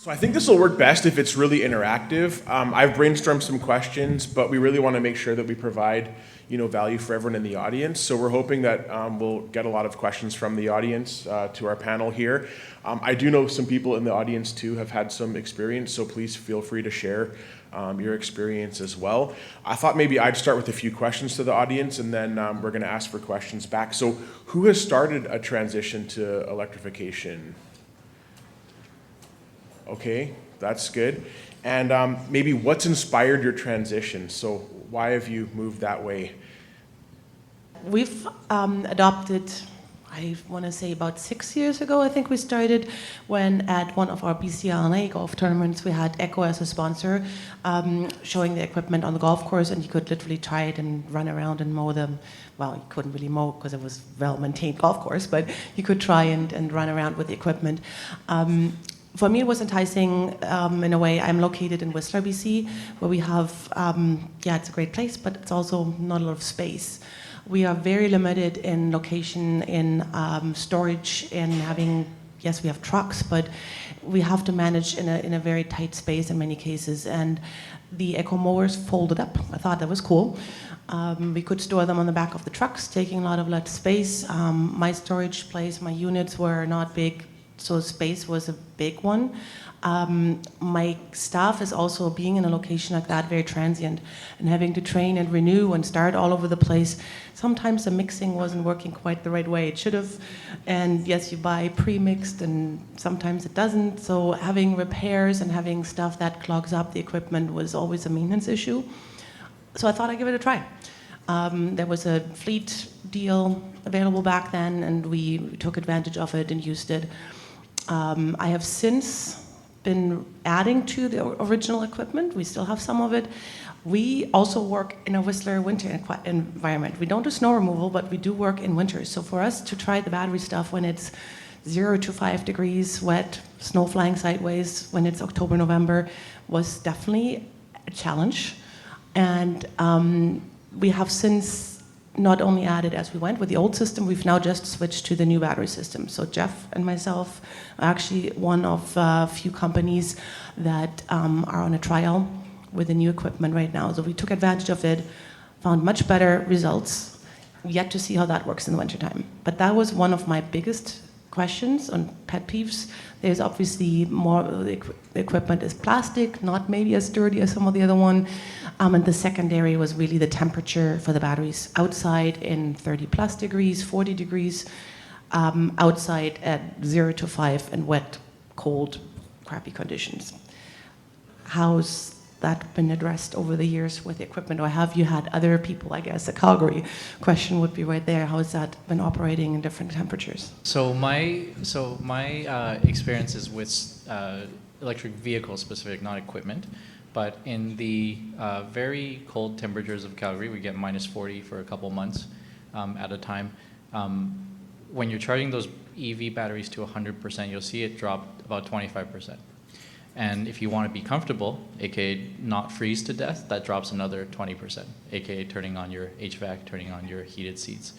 So I think this will work best if it's really interactive. I've brainstormed some questions, but we really want to make sure that we provide, value for everyone in the audience. So we're hoping that we'll get a lot of questions from the audience to our panel here. I do know some people in the audience too have had some experience, so please feel free to share your experience as well. I thought maybe I'd start with a few questions to the audience, and then we're going to ask for questions back. So who has started a transition to electrification? Okay, that's good. And maybe what's inspired your transition? So why have you moved that way? We've adopted, I want to say about 6 years ago, I think we started, when at one of our BCLNA golf tournaments, we had Echo as a sponsor, showing the equipment on the golf course, and you could literally try it and run around and mow them. Well, you couldn't really mow because it was a well-maintained golf course, but you could try and run around with the equipment. For me, it was enticing in a way. I'm located in Whistler, BC, where we have, it's a great place, but it's also not a lot of space. We are very limited in location, in storage, in having, yes, we have trucks, but we have to manage in a very tight space in many cases. And the Echo mowers folded up. I thought that was cool. We could store them on the back of the trucks, taking a lot of less space. My storage place, my units were not big, so space was a big one. My staff is also, being in a location like that, very transient, and having to train and renew and start all over the place. Sometimes the mixing wasn't working quite the right way it should have. And yes, you buy pre-mixed and sometimes it doesn't. So having repairs and having stuff that clogs up the equipment was always a maintenance issue. So I thought I'd give it a try. There was a fleet deal available back then, and we took advantage of it and used it. I have since been adding to the original equipment. We still have some of it. We also work in a Whistler winter environment. We don't do snow removal, but we do work in winters. So for us to try the battery stuff when it's 0 to 5 degrees, wet, snow flying sideways, when it's October, November, was definitely a challenge. And we have since not only added as we went with the old system, we've now just switched to the new battery system. So Jeff and myself are actually one of a few companies that are on a trial with the new equipment right now. So we took advantage of it, found much better results, yet to see how that works in the wintertime. But that was one of my biggest questions on pet peeves. There's obviously more, the equipment is plastic, not maybe as sturdy as some of the other one. And the secondary was really the temperature for the batteries. Outside in 30 plus degrees, 40 degrees, outside at 0 to 5 and wet, cold, crappy conditions. How's that been addressed over the years with the equipment? Or have you had other people, I guess, the Calgary question would be right there. How has that been operating in different temperatures? So my experiences with electric vehicles specific, not equipment, but in the very cold temperatures of Calgary, we get minus 40 for a couple months at a time. When you're charging those EV batteries to 100%, you'll see it drop about 25%. And if you want to be comfortable, aka not freeze to death, that drops another 20%, aka turning on your HVAC, turning on your heated seats.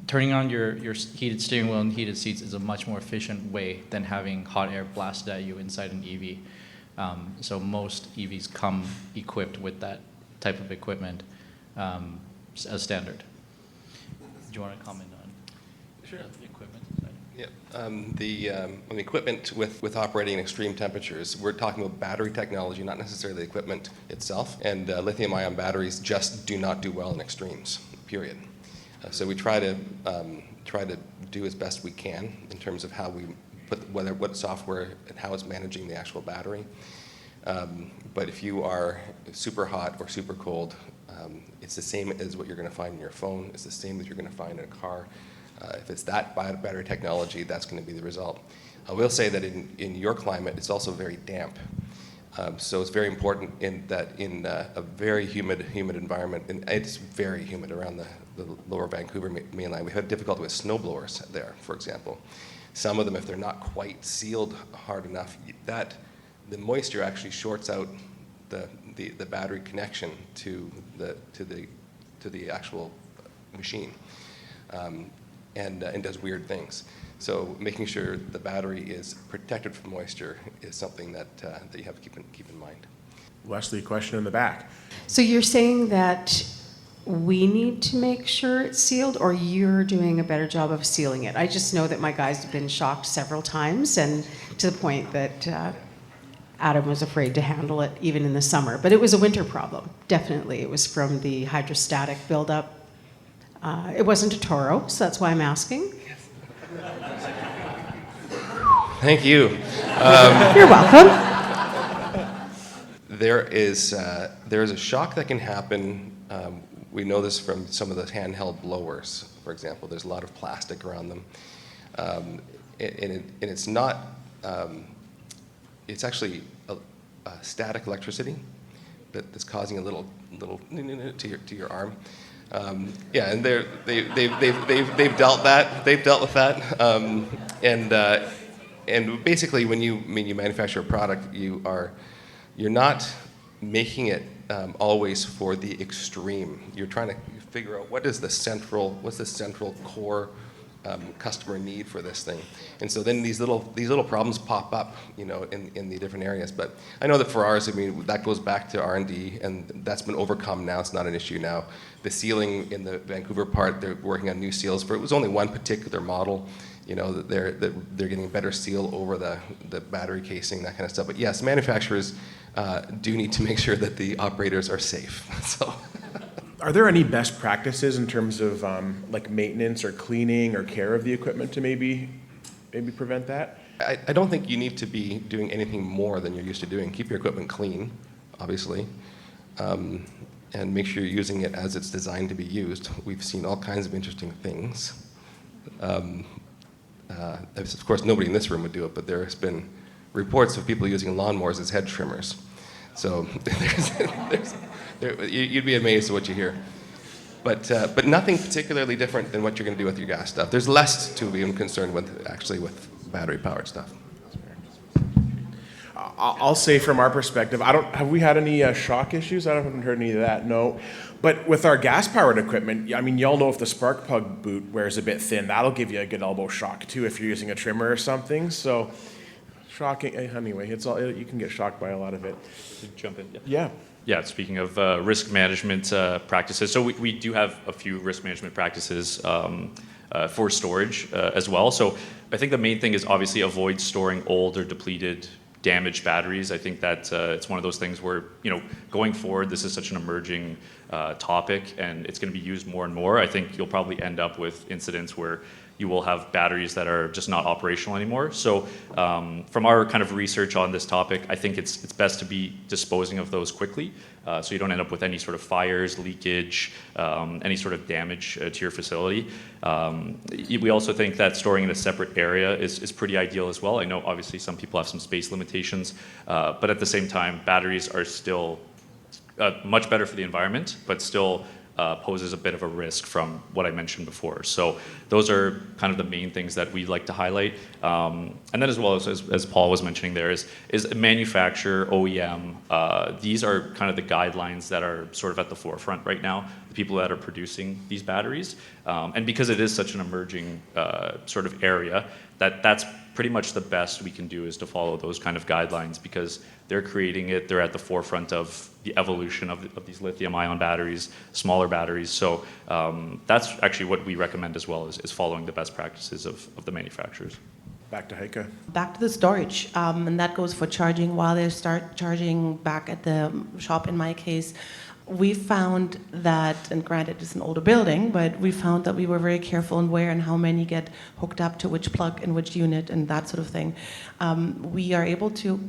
Turning on your heated steering wheel and heated seats is a much more efficient way than having hot air blasted at you inside an EV. So most EVs come equipped with that type of equipment as standard. Do you want to comment on the equipment side? Yeah, on the equipment with operating in extreme temperatures, we're talking about battery technology, not necessarily the equipment itself. And lithium-ion batteries just do not do well in extremes, period. So we try to do as best we can in terms of how we put what software and how it's managing the actual battery. But if you are super hot or super cold, it's the same as what you're going to find in your phone. It's the same as you're going to find in a car. If it's that battery technology, that's going to be the result. I will say that in your climate, it's also very damp. So it's very important in a very humid environment, and it's very humid around the lower Vancouver mainland. We had difficulty with snowblowers there, for example. Some of them, if they're not quite sealed hard enough, the moisture actually shorts out the battery connection to the actual machine, and does weird things. So making sure the battery is protected from moisture is something that you have to keep in mind. Leslie, question in the back. So you're saying that we need to make sure it's sealed, or you're doing a better job of sealing it? I just know that my guys have been shocked several times, and to the point that Adam was afraid to handle it even in the summer. But it was a winter problem, definitely. It was from the hydrostatic buildup. It wasn't a Toro, so that's why I'm asking. Thank you. You're welcome. There is a shock that can happen. We know this from some of the handheld blowers, for example. There's a lot of plastic around them, and it's not. It's actually a static electricity that's causing a little to your arm. Yeah, and they've dealt with that, and basically when you manufacture a product, you're not making it always for the extreme. You're trying to figure out what's the central core customer need for this thing, and so then these little problems pop up, in the different areas. But I know that for ours, that goes back to R&D, and that's been overcome now. It's not an issue now. The sealing in the Vancouver part, they're working on new seals for. It was only one particular model. That they're getting a better seal over the battery casing, that kind of stuff. But yes, manufacturers do need to make sure that the operators are safe. So. Are there any best practices in terms of like maintenance or cleaning or care of the equipment to maybe prevent that? I don't think you need to be doing anything more than you're used to doing. Keep your equipment clean, obviously, and make sure you're using it as it's designed to be used. We've seen all kinds of interesting things. Of course, nobody in this room would do it, but there has been reports of people using lawnmowers as head trimmers. So you'd be amazed at what you hear. But nothing particularly different than what you're going to do with your gas stuff. There's less to be concerned with, actually, with battery-powered stuff. I'll say from our perspective, have we had any shock issues? I haven't heard any of that, no. But with our gas-powered equipment, y'all know if the spark plug boot wears a bit thin, that'll give you a good elbow shock too if you're using a trimmer or something. So, shocking. Anyway, it's all you can get shocked by a lot of it. Jump in. Yeah. Yeah, speaking of risk management practices, so we do have a few risk management practices for storage as well. So I think the main thing is obviously avoid storing old or depleted, damaged batteries. I think that it's one of those things where, going forward, this is such an emerging topic and it's going to be used more and more. I think you'll probably end up with incidents where you will have batteries that are just not operational anymore. So from our kind of research on this topic, I think it's best to be disposing of those quickly so you don't end up with any sort of fires, leakage, any sort of damage to your facility. We also think that storing in a separate area is pretty ideal as well. I know obviously some people have some space limitations, but at the same time, batteries are still much better for the environment, but still poses a bit of a risk from what I mentioned before. So those are kind of the main things that we like to highlight. And then as well as Paul was mentioning there is manufacturer, OEM. These are kind of the guidelines that are sort of at the forefront right now, the people that are producing these batteries. And because it is such an emerging sort of area, that's pretty much the best we can do is to follow those kind of guidelines because they're creating it, they're at the forefront of the evolution of these lithium-ion batteries, smaller batteries. So that's actually what we recommend as well, is following the best practices of the manufacturers. Back to Heike. Back to the storage, and that goes for charging while they start charging back at the shop in my case. We found that, and granted it's an older building, but we found that we were very careful in where and how many get hooked up to which plug in which unit and that sort of thing. We are able to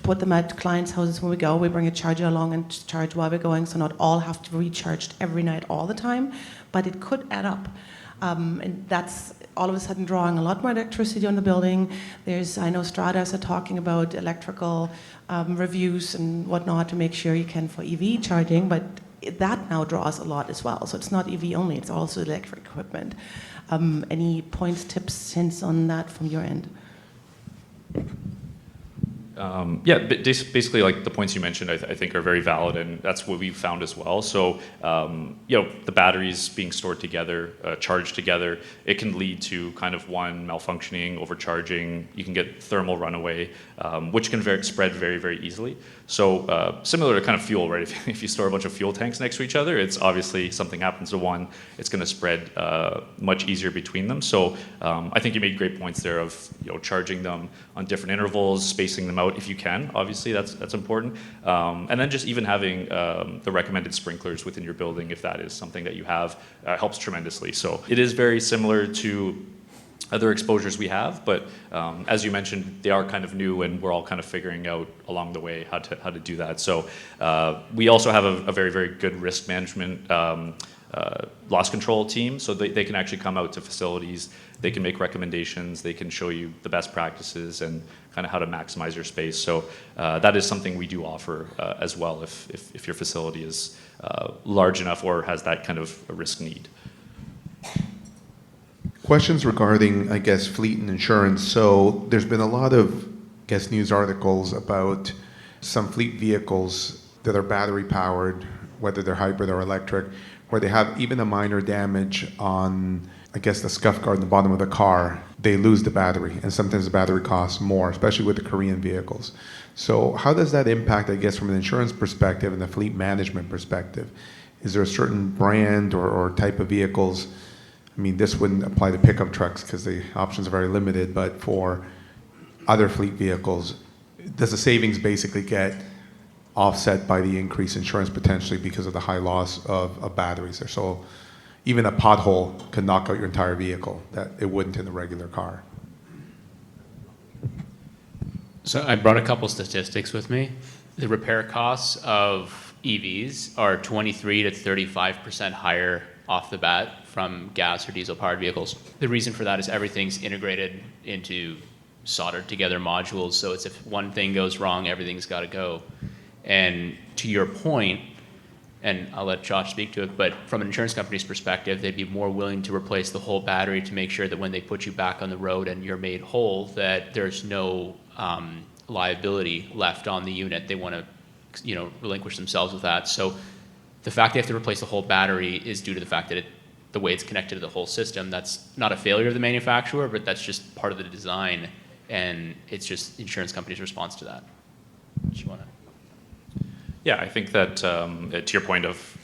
put them at clients' houses when we go. We bring a charger along and charge while we're going, so not all have to be recharged every night all the time, but it could add up. And that's all of a sudden drawing a lot more electricity on the building. I know Stratas are talking about electrical reviews and whatnot to make sure you can for EV charging, but that now draws a lot as well. So it's not EV only, it's also electric equipment. Any points, tips, hints on that from your end? Yeah, but basically, like the points you mentioned, I think are very valid, and that's what we've found as well. So, the batteries being stored together, charged together, it can lead to kind of one malfunctioning, overcharging. You can get thermal runaway, which can spread very, very easily. So, similar to kind of fuel, right? If you store a bunch of fuel tanks next to each other, it's obviously something happens to one, it's going to spread much easier between them. So, I think you made great points there of charging them on different intervals, spacing them out if you can. Obviously, that's important. And then just even having the recommended sprinklers within your building, if that is something that you have, helps tremendously. So it is very similar to other exposures we have, but as you mentioned, they are kind of new, and we're all kind of figuring out along the way how to do that. So we also have a very, very good risk management loss control team, so they can actually come out to facilities, they can make recommendations, they can show you the best practices and kind of how to maximize your space. So that is something we do offer as well if your facility is large enough or has that kind of a risk need. Questions regarding, I guess, fleet and insurance. So there's been a lot of, I guess, news articles about some fleet vehicles that are battery powered, whether they're hybrid or electric, where they have even a minor damage on, I guess, the scuff guard in the bottom of the car. They lose the battery, and sometimes the battery costs more, especially with the Korean vehicles. So how does that impact, I guess, from an insurance perspective and a fleet management perspective? Is there a certain brand or type of vehicles? I mean, this wouldn't apply to pickup trucks because the options are very limited, but for other fleet vehicles, does the savings basically get offset by the increased insurance potentially because of the high loss of batteries there? So even a pothole can knock out your entire vehicle that it wouldn't in a regular car. So I brought a couple statistics with me. The repair costs of EVs are 23 to 35% higher off the bat from gas or diesel powered vehicles. The reason for that is everything's integrated into soldered together modules. So it's if one thing goes wrong, everything's got to go. And to your point, and I'll let Josh speak to it, but from an insurance company's perspective, they'd be more willing to replace the whole battery to make sure that when they put you back on the road and you're made whole, that there's no liability left on the unit. They want to, relinquish themselves with that. So the fact they have to replace the whole battery is due to the fact that the way it's connected to the whole system. That's not a failure of the manufacturer, but that's just part of the design, and it's just insurance company's response to that. Do you want to? Yeah, I think that to your point of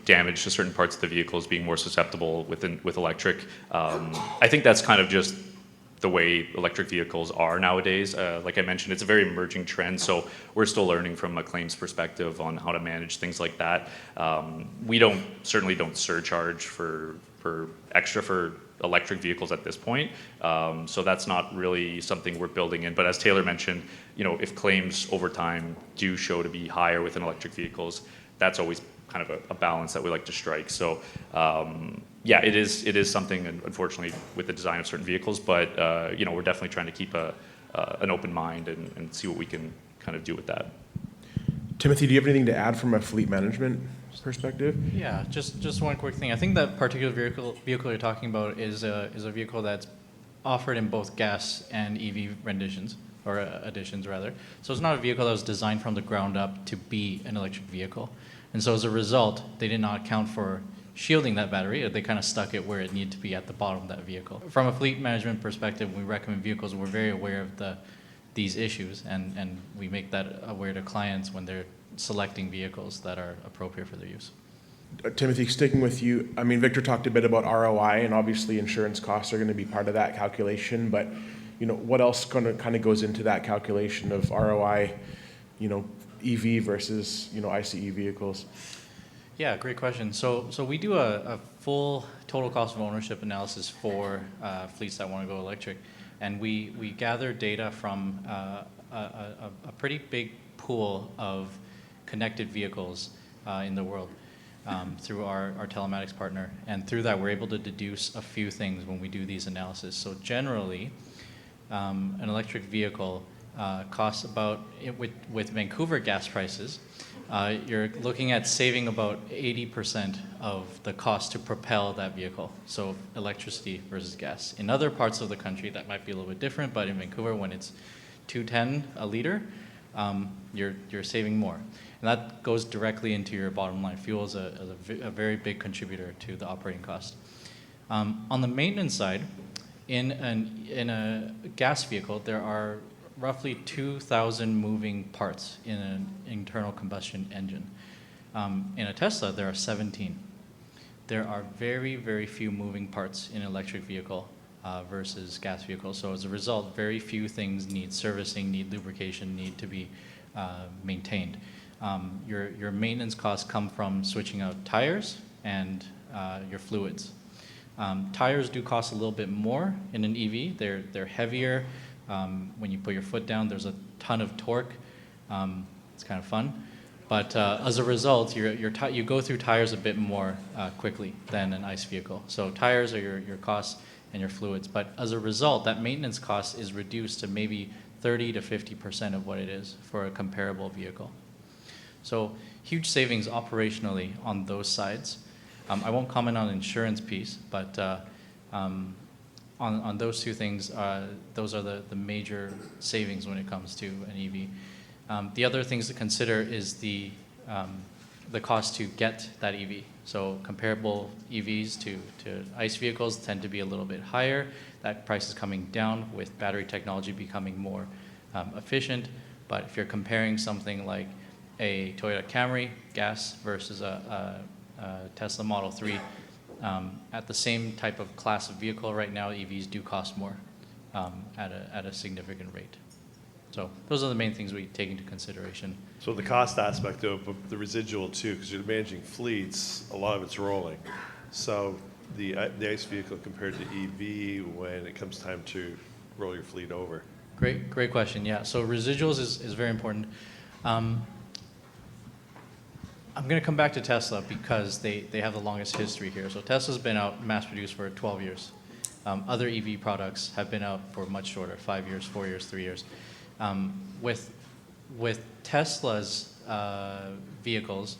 damage to certain parts of the vehicles being more susceptible with electric, I think that's kind of just the way electric vehicles are nowadays. Like I mentioned, it's a very emerging trend, so we're still learning from a claims perspective on how to manage things like that. We certainly don't surcharge for extra for electric vehicles at this point, so that's not really something we're building in. But as Taylor mentioned, if claims over time do show to be higher within electric vehicles, that's always kind of a balance that we like to strike. So yeah, it is something, unfortunately, with the design of certain vehicles, but we're definitely trying to keep an open mind and see what we can kind of do with that. Timothy, do you have anything to add from a fleet management perspective? Yeah, just one quick thing. I think that particular vehicle you're talking about is a vehicle that's offered in both gas and EV renditions, or additions rather. So it's not a vehicle that was designed from the ground up to be an electric vehicle. And so as a result, they did not account for shielding that battery. They kind of stuck it where it needed to be at the bottom of that vehicle. From a fleet management perspective, we recommend vehicles, and we're very aware of these issues, and we make that aware to clients when they're selecting vehicles that are appropriate for their use. Timothy, sticking with you, I mean, Victor talked a bit about ROI, and obviously insurance costs are going to be part of that calculation, but what else kind of goes into that calculation of ROI, EV versus ICE vehicles? Yeah, great question. So we do a full total cost of ownership analysis for fleets that want to go electric, and we gather data from a pretty big pool of connected vehicles in the world through our telematics partner, and through that we're able to deduce a few things when we do these analysis. So generally, an electric vehicle costs about, with Vancouver gas prices, you're looking at saving about 80% of the cost to propel that vehicle. So electricity versus gas. In other parts of the country, that might be a little bit different, but in Vancouver, when it's $2.10 a liter, you're saving more. And that goes directly into your bottom line. Fuel is a very big contributor to the operating cost. On the maintenance side, in a gas vehicle, there are roughly 2,000 moving parts in an internal combustion engine. In a Tesla, there are 17. There are very, very few moving parts in an electric vehicle versus gas vehicles. So as a result, very few things need servicing, need lubrication, need to be maintained. Your maintenance costs come from switching out tires and your fluids. Tires do cost a little bit more in an EV. They're heavier. When you put your foot down, there's a ton of torque. It's kind of fun. But as a result, you go through tires a bit more quickly than an ICE vehicle. So tires are your costs and your fluids. But as a result, that maintenance cost is reduced to maybe 30 to 50% of what it is for a comparable vehicle. So huge savings operationally on those sides. I won't comment on the insurance piece, but on those two things, those are the major savings when it comes to an EV. The other things to consider is the cost to get that EV. So comparable EVs to ICE vehicles tend to be a little bit higher. That price is coming down with battery technology becoming more efficient. But if you're comparing something like a Toyota Camry gas versus a Tesla Model 3, at the same type of class of vehicle right now, EVs do cost more at a significant rate. So those are the main things we take into consideration. So the cost aspect of the residual too, because you're managing fleets, a lot of it's rolling. So the ICE vehicle compared to EV when it comes time to roll your fleet over. Great question. Yeah. So residuals is very important. I'm going to come back to Tesla because they have the longest history here. So Tesla's been out mass-produced for 12 years. Other EV products have been out for much shorter, 5 years, 4 years, 3 years. With Tesla's vehicles,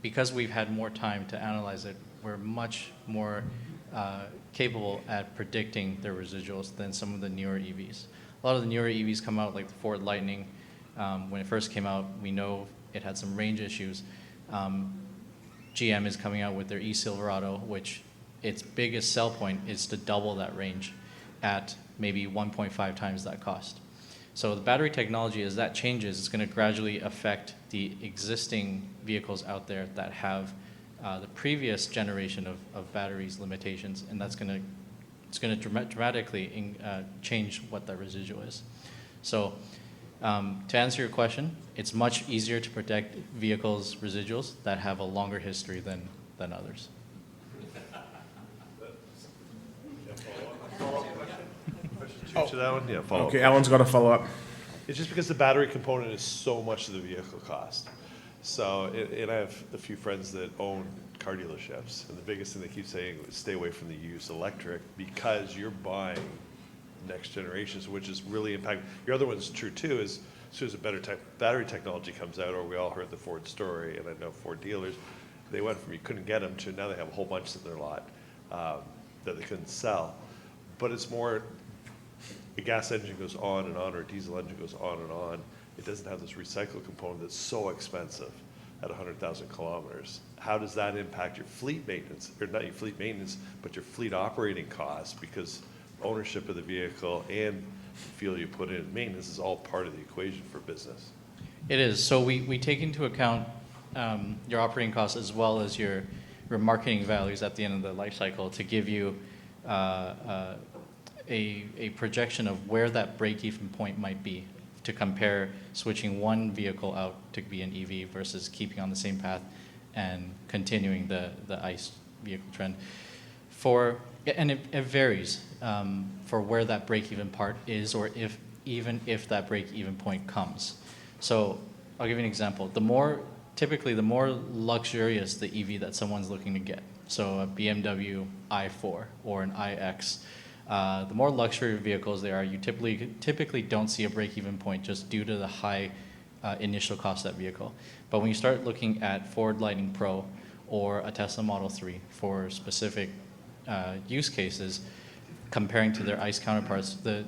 because we've had more time to analyze it, we're much more capable at predicting their residuals than some of the newer EVs. A lot of the newer EVs come out, like the Ford Lightning. When it first came out, we know it had some range issues. GM is coming out with their e-Silverado, which its biggest sell point is to double that range at maybe 1.5 times that cost. So the battery technology, as that changes, is going to gradually affect the existing vehicles out there that have the previous generation of batteries limitations, and it's going to dramatically change what that residual is. So to answer your question, it's much easier to protect vehicles' residuals that have a longer history than others. To that one? Yeah, follow Okay, up. Alan's got a follow-up. It's just because the battery component is so much of the vehicle cost. So, and I have a few friends that own car dealerships, and the biggest thing they keep saying is stay away from the used electric because you're buying next generations, which is really impacting. Your other one's true too, is as soon as a better battery technology comes out, or we all heard the Ford story, and I know Ford dealers, they went from you couldn't get them to now they have a whole bunch in their lot that they couldn't sell. But it's more, a gas engine goes on and on, or a diesel engine goes on and on. It doesn't have this recycle component that's so expensive at 100,000 kilometers. How does that impact your fleet maintenance, or not your fleet maintenance, but your fleet operating costs? Because ownership of the vehicle and the fuel you put in, maintenance is all part of the equation for business. It is. So we take into account your operating costs as well as your marketing values at the end of the life cycle to give you a projection of where that break-even point might be to compare switching one vehicle out to be an EV versus keeping on the same path and continuing the ICE vehicle trend. And it varies for where that break-even part is, or even if that break-even point comes. So I'll give you an example. Typically the more luxurious the EV that someone's looking to get, so a BMW i4 or an iX, the more luxury vehicles they are, you typically don't see a break-even point just due to the high initial cost of that vehicle. But when you start looking at Ford Lightning Pro or a Tesla Model 3 for specific use cases, comparing to their ICE counterparts, the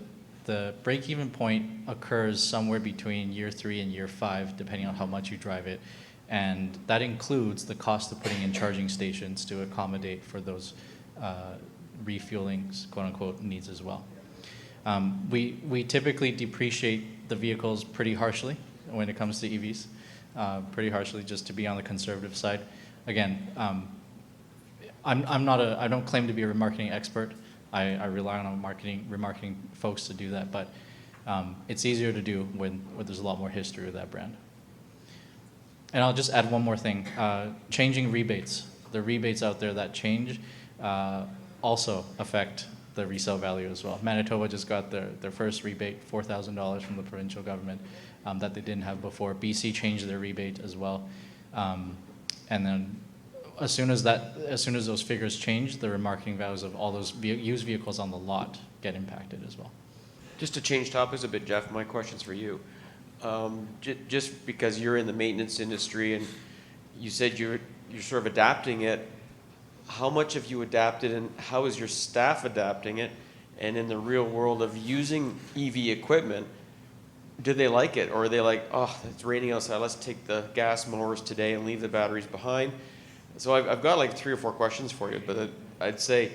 The break-even point occurs somewhere between year 3 and year 5, depending on how much you drive it. And that includes the cost of putting in charging stations to accommodate for those refueling, quote-unquote, needs as well. We typically depreciate the vehicles pretty harshly when it comes to EVs, pretty harshly, just to be on the conservative side. Again, I don't claim to be a remarketing expert. I rely on remarketing folks to do that, but it's easier to do when there's a lot more history with that brand. And I'll just add one more thing. Changing rebates. The rebates out there that change also affect the resale value as well. Manitoba just got their first rebate, $4,000 from the provincial government that they didn't have before. BC changed their rebate as well. And then as soon as those figures change, the remarketing values of all those used vehicles on the lot get impacted as well. Just to change topics a bit, Jeff, my question's for you. Just because you're in the maintenance industry and you said you're sort of adapting it, how much have you adapted and how is your staff adapting it? And in the real world of using EV equipment, do they like it? Or are they like, oh, it's raining outside, let's take the gas mowers today and leave the batteries behind? So I've got like 3 or 4 questions for you, but I'd say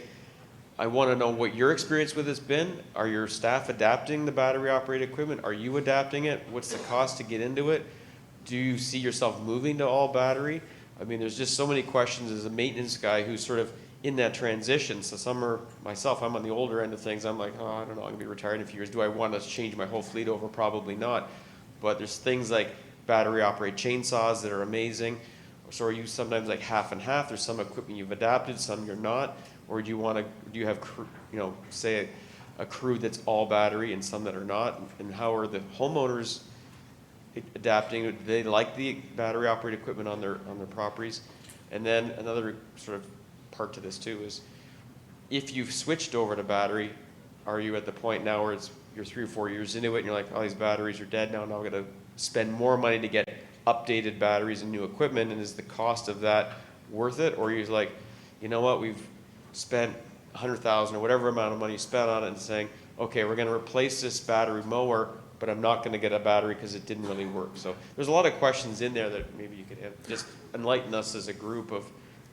I want to know what your experience with it's been. Are your staff adapting the battery operated equipment? Are you adapting it? What's the cost to get into it? Do you see yourself moving to all battery? I mean, there's just so many questions as a maintenance guy who's sort of in that transition. So some are, myself, I'm on the older end of things. I'm like, oh, I don't know, I'm going to be retired in a few years. Do I want to change my whole fleet over? Probably not. But there's things like battery operated chainsaws that are amazing. So are you sometimes like half and half? There's some equipment you've adapted, some you're not. Or do you have, say a crew that's all battery and some that are not? And how are the homeowners adapting? Do they like the battery operated equipment on their properties? And then another sort of part to this too is, if you've switched over to battery, are you at the point now where you're 3 or 4 years into it and you're like, oh, these batteries are dead now, I'm going to spend more money to get updated batteries and new equipment, and is the cost of that worth it? Or you're like, you know what, we've spent $100,000 or whatever amount of money you spent on it, and saying, okay, we're going to replace this battery mower, but I'm not going to get a battery because it didn't really work. So there's a lot of questions in there that maybe you could just enlighten us as a group of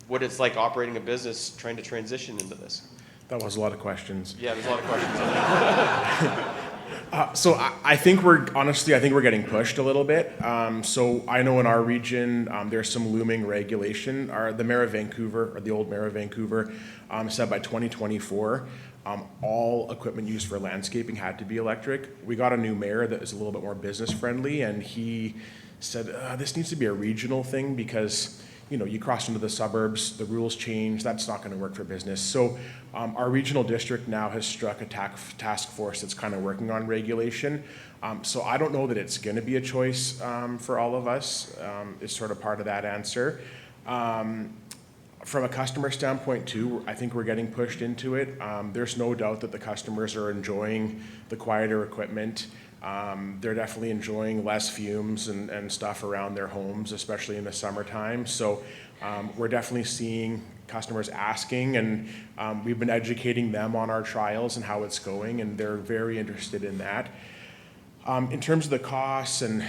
what it's like operating a business, trying to transition into this. That was a lot of questions. Yeah, there's a lot of questions in there. So I think we're getting pushed a little bit. So I know in our region, there's some looming regulation. The Mayor of Vancouver, or the old Mayor of Vancouver, said by 2024, all equipment used for landscaping had to be electric. We got a new mayor that is a little bit more business friendly, and he said this needs to be a regional thing because you cross into the suburbs, the rules change, that's not going to work for business. So our regional district now has struck a task force that's kind of working on regulation. So I don't know that it's going to be a choice for all of us. It's sort of part of that answer. From a customer standpoint too, I think we're getting pushed into it. There's no doubt that the customers are enjoying the quieter equipment. They're definitely enjoying less fumes and stuff around their homes, especially in the summertime. So we're definitely seeing customers asking, and we've been educating them on our trials and how it's going, and they're very interested in that. In terms of the costs and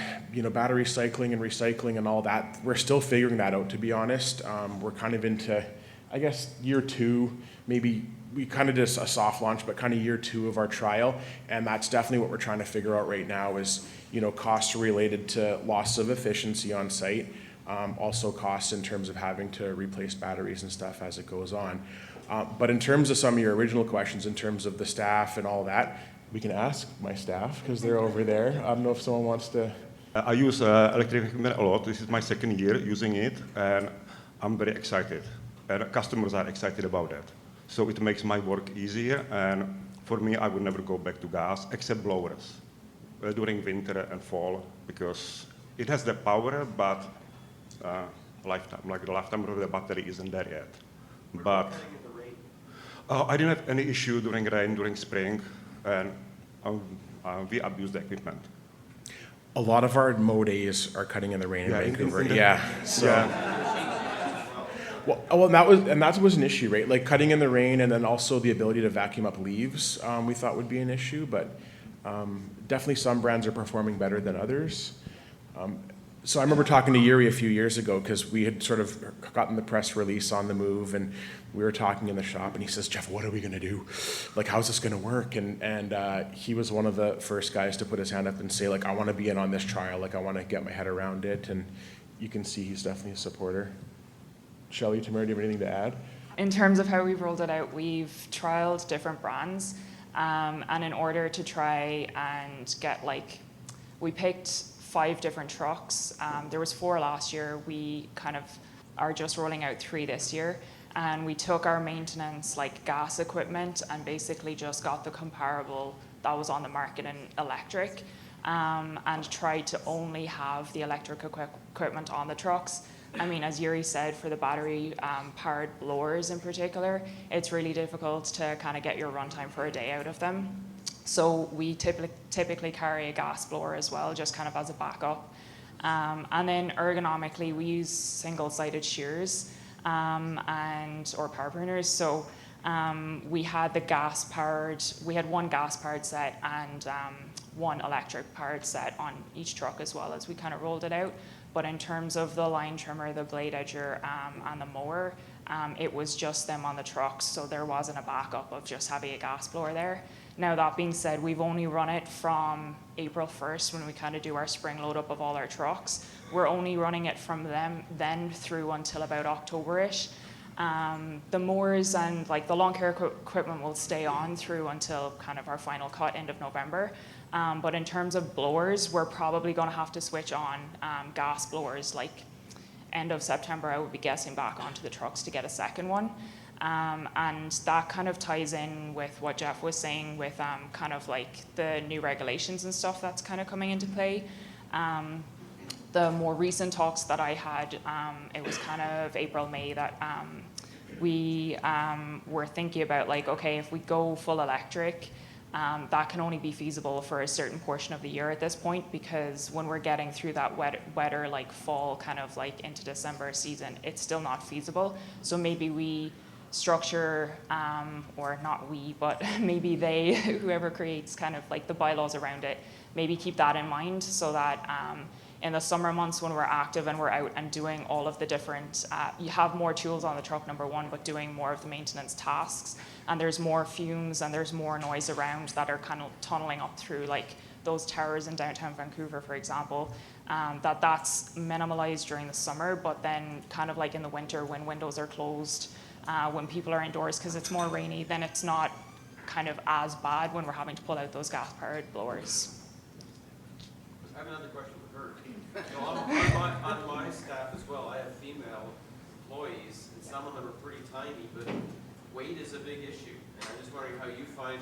battery cycling and recycling and all that, we're still figuring that out, to be honest. We're kind of into, I guess, year 2, maybe. We kind of did a soft launch, but kind of year 2 of our trial, and that's definitely what we're trying to figure out right now is, costs related to loss of efficiency on site, also costs in terms of having to replace batteries and stuff as it goes on. But in terms of some of your original questions, in terms of the staff and all that, we can ask my staff because they're over there. I don't know if someone wants to. I use electric equipment a lot. This is my 2nd year using it, and I'm very excited. And customers are excited about that. So it makes my work easier, and for me, I would never go back to gas, except blowers, during winter and fall, because it has the power, but the lifetime of the battery isn't there yet. But I didn't have any issue during rain, during spring, and we abuse the equipment. A lot of our mow days are cutting in the rain in Vancouver. So. Yeah. Well, that was an issue, right? Like cutting in the rain, and then also the ability to vacuum up leaves. We thought would be an issue, but Definitely some brands are performing better than others. So I remember talking to Yuri a few years ago because we had sort of gotten the press release on the move, and we were talking in the shop, and he says, "Jeff, what are we going to do? Like, how's this going to work?" And he was one of the first guys to put his hand up and say, like, "I want to be in on this trial. Like, I want to get my head around it." And you can see he's definitely a supporter. Shelley, Tamara, do you have anything to add? In terms of how we've rolled it out, we've trialed different brands, and in order to try and get we picked 5 different trucks. There was 4 last year. We kind of are just rolling out 3 this year. And we took our maintenance gas equipment and basically just got the comparable that was on the market in electric, and tried to only have the electric equipment on the trucks. I mean, as Yuri said, for the battery powered blowers in particular, it's really difficult to kind of get your runtime for a day out of them. So we typically carry a gas blower as well, just kind of as a backup. And then ergonomically, we use single-sided shears or power pruners. So we had we had 1 gas-powered set and 1 electric-powered set on each truck as well as we kind of rolled it out. But in terms of the line trimmer, the blade edger, and the mower, it was just them on the trucks, so there wasn't a backup of just having a gas blower there. Now, that being said, we've only run it from April 1st when we kind of do our spring load up of all our trucks. We're only running it from then through until about October-ish. The mowers and the lawn care equipment will stay on through until kind of our final cut end of November. But in terms of blowers, we're probably going to have to switch on gas blowers end of September. I would be guessing back onto the trucks to get a second one. And that kind of ties in with what Jeff was saying with kind of the new regulations and stuff that's kind of coming into play. The more recent talks that I had, it was kind of April, May that we were thinking about okay, if we go full electric, that can only be feasible for a certain portion of the year at this point, because when we're getting through that wetter fall kind of into December season, it's still not feasible. So maybe we structure, or not we, but maybe they, whoever creates kind of the bylaws around it, maybe keep that in mind so that in the summer months when we're active and we're out and doing all of the different, you have more tools on the truck, number one, but doing more of the maintenance tasks, and there's more fumes and there's more noise around that are kind of tunneling up through those towers in downtown Vancouver, for example, that's minimalized during the summer, but then kind of in the winter when windows are closed, when people are indoors because it's more rainy, then it's not kind of as bad when we're having to pull out those gas-powered blowers. I have another question for her. So on my staff as well, I have female employees, and some of them are pretty tiny, but weight is a big issue. And I'm just wondering how you find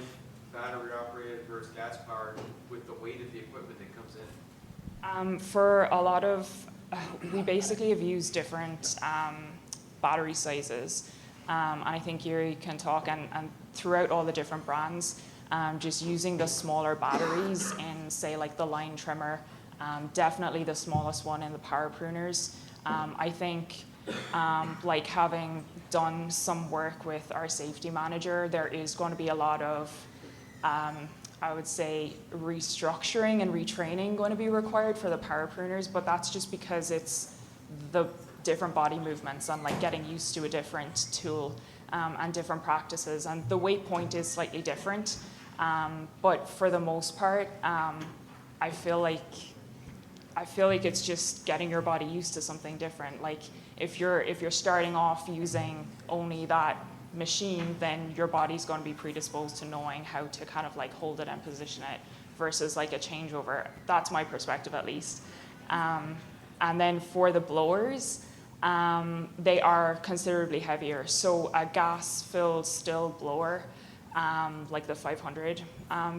battery operated versus gas powered with the weight of the equipment that comes in. For a lot of, we basically have used different battery sizes. And I think Yuri can talk, and throughout all the different brands, just using the smaller batteries in, say, the line trimmer, definitely the smallest one in the power pruners. I think, having done some work with our safety manager, there is going to be a lot of, I would say, restructuring and retraining going to be required for the power pruners, but that's just because it's the different body movements and getting used to a different tool and different practices, and the weight point is slightly different, but for the most part, I feel like it's just getting your body used to something different. If you're starting off using only that machine, then your body's going to be predisposed to knowing how to kind of hold it and position it versus a changeover. That's my perspective, at least. And then for the blowers, they are considerably heavier. So a gas-filled still blower, the 500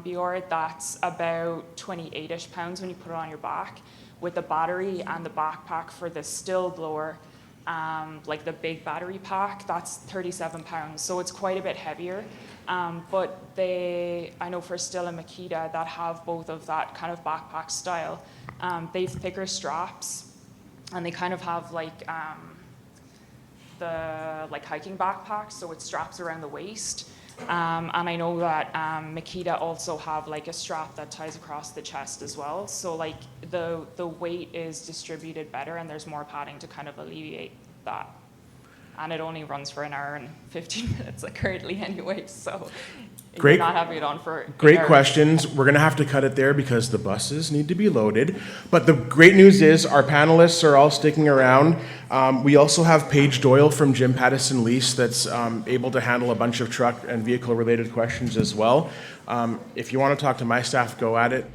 BR, that's about 28-ish pounds when you put it on your back. With the battery and the backpack for the still blower, the big battery pack, that's 37 pounds. So it's quite a bit heavier. But I know for Still and Makita that have both of that kind of backpack style, they've thicker straps, and they kind of have the hiking backpacks, so it straps around the waist. And I know that Makita also have like a strap that ties across the chest as well. So like the weight is distributed better and there's more padding to kind of alleviate that. And it only runs for an hour and 15 minutes like currently anyway, so Great. you're not having it on for 8 Great hours. questions. We're going to have to cut it there because the buses need to be loaded. But the great news is our panelists are all sticking around. We also have Paige Doyle from Jim Pattison Lease that's able to handle a bunch of truck and vehicle related questions as well. If you want to talk to my staff, go at it.